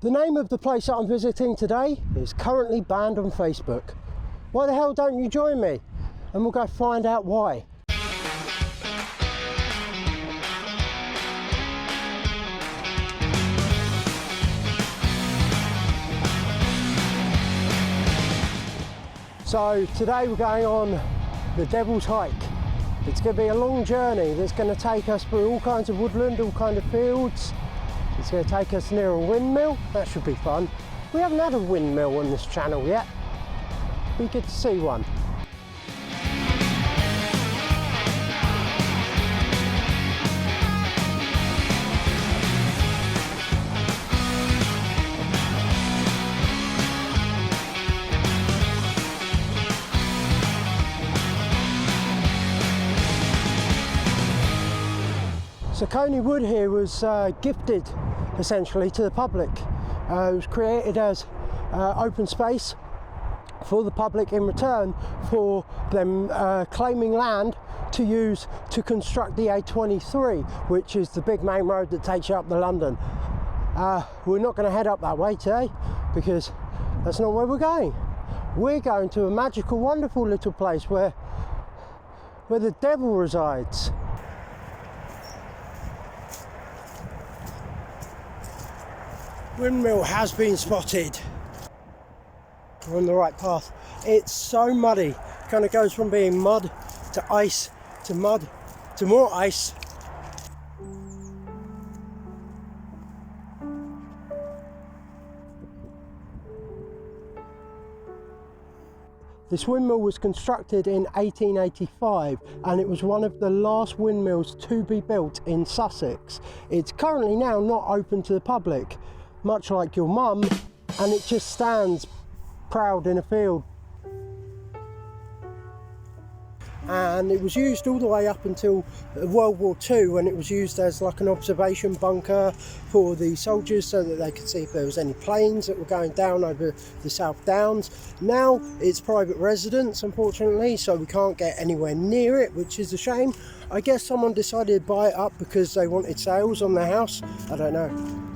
The name of the place that I'm visiting today is currently banned on Facebook. Why the hell don't you join me? And we'll go find out why. So today we're going on the Devil's Hike. It's going to be a long journey that's going to take us through all kinds of woodland, all kinds of fields. It's going to take us near a windmill. That should be fun. We haven't had a windmill on this channel yet. Be good to see one. So Coney Wood here was gifted essentially to the public. It was created as open space for the public in return for them claiming land to use to construct the A23, which is the big main road that takes you up to London. We're not going to head up that way today because that's not where we're going. We're going to a magical, wonderful little place where the devil resides. Windmill has been spotted. We're on the right path. It's so muddy. It kind of goes from being mud to ice to mud to more ice. This windmill was constructed in 1885 and it was one of the last windmills to be built in Sussex. It's currently now not open to the public, much like your mum, and it just stands proud in a field. And it was used all the way up until World War II, when it was used as like an observation bunker for the soldiers so that they could see if there was any planes that were going down over the South Downs. Now it's private residence, unfortunately, so we can't get anywhere near it, which is a shame. I guess someone decided to buy it up because they wanted sales on their house. I don't know.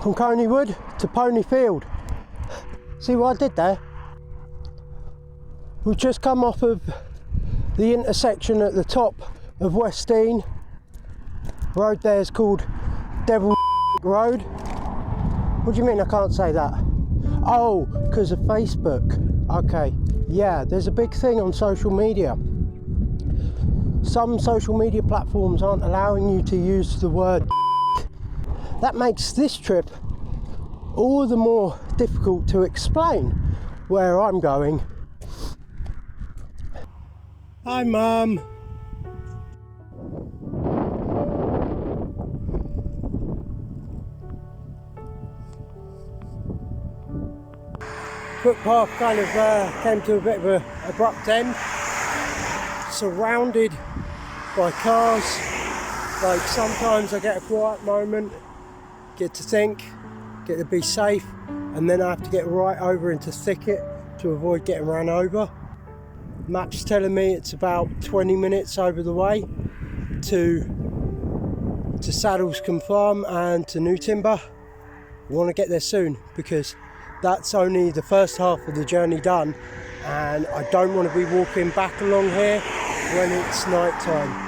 From Coney Wood to Pony Field. See what I did there? We've just come off of the intersection at the top of West Dean. Road there is called Devil Road. What do you mean I can't say that? Oh, because of Facebook. Okay, yeah, there's a big thing on social media. Some social media platforms aren't allowing you to use the word. That makes this trip all the more difficult to explain where I'm going. Hi, Mum. Footpath kind of came to a bit of an abrupt end, surrounded by cars. Like sometimes I get a quiet moment, get to think, get to be safe, and then I have to get right over into thicket to avoid getting run over. Map's telling me it's about 20 minutes over the way to Saddlescombe Farm and to New Timber. We want to get there soon because that's only the first half of the journey done, and I don't want to be walking back along here when it's night time.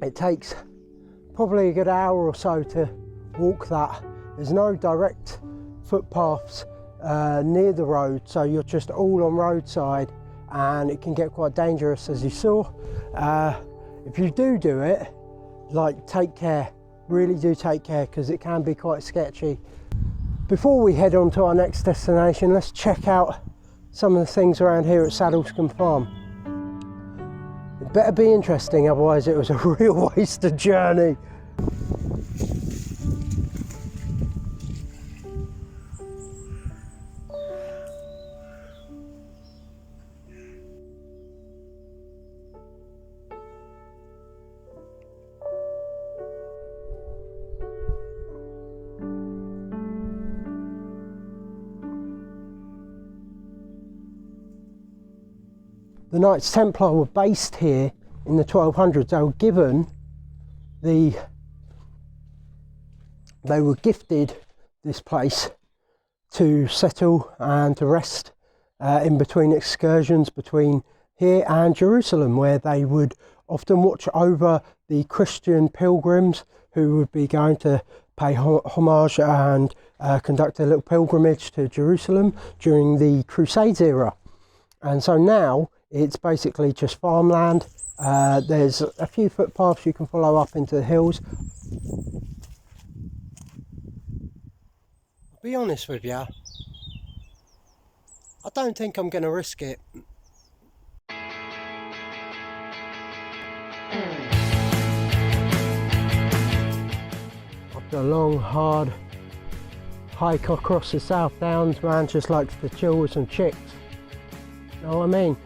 It takes probably a good hour or so to walk that. There's no direct footpaths near the road, so you're just all on roadside, and it can get quite dangerous, as you saw. If you do it, like, take care, really do take care, because it can be quite sketchy. Before we head on to our next destination, let's check out some of the things around here at Saddlescombe Farm. It better be interesting, otherwise it was a real wasted journey. The Knights Templar were based here in the 1200s. They were given they were gifted this place to settle and to rest in between excursions between here and Jerusalem, where they would often watch over the Christian pilgrims who would be going to pay homage and conduct a little pilgrimage to Jerusalem during the Crusades era. And so now it's basically just farmland. There's a few footpaths you can follow up into the hills. I'll be honest with you, I don't think I'm going to risk it. After a long, hard hike across the South Downs, man just likes to chill with some chicks. Know what I mean?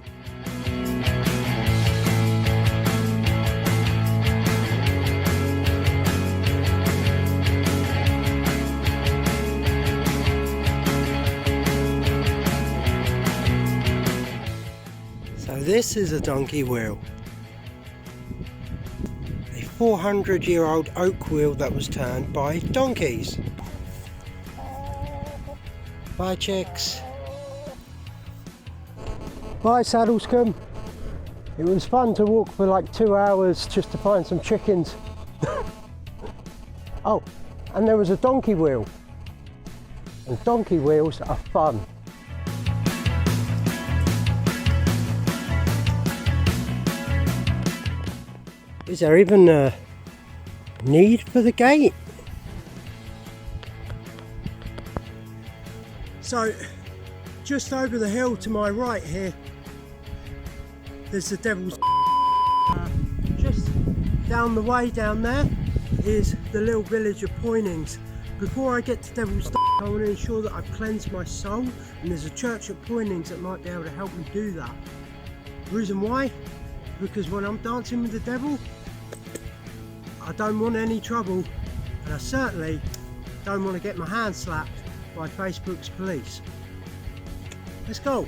This is a donkey wheel, a 400-year-old oak wheel that was turned by donkeys. Bye, chicks. Bye, Saddlescombe. It was fun to walk for like 2 hours just to find some chickens. Oh, and there was a donkey wheel, and donkey wheels are fun. Is there even a need for the gate? So, just over the hill to my right here, there's the Devil's. Just down the way down there is the little village of Poynings. Before I get to Devil's, I want to ensure that I've cleansed my soul, and there's a church at Poynings that might be able to help me do that. The reason why? Because when I'm dancing with the devil, I don't want any trouble, and I certainly don't want to get my hand slapped by Facebook's police. Let's go.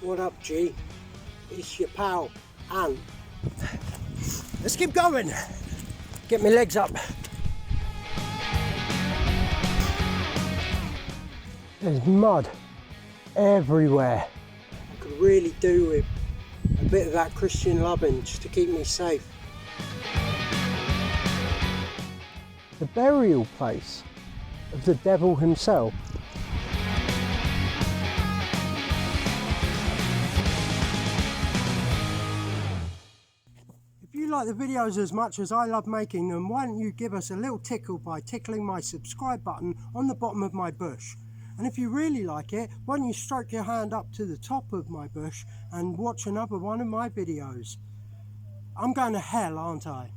What up, G? It's your pal, Ant. Let's keep going. Get my legs up. There's mud everywhere. I could really do with a bit of that Christian loving just to keep me safe. The burial place of the devil himself. If you like the videos as much as I love making them, why don't you give us a little tickle by tickling my subscribe button on the bottom of my bush? And if you really like it, why don't you stroke your hand up to the top of my bush and watch another one of my videos? I'm going to hell, aren't I?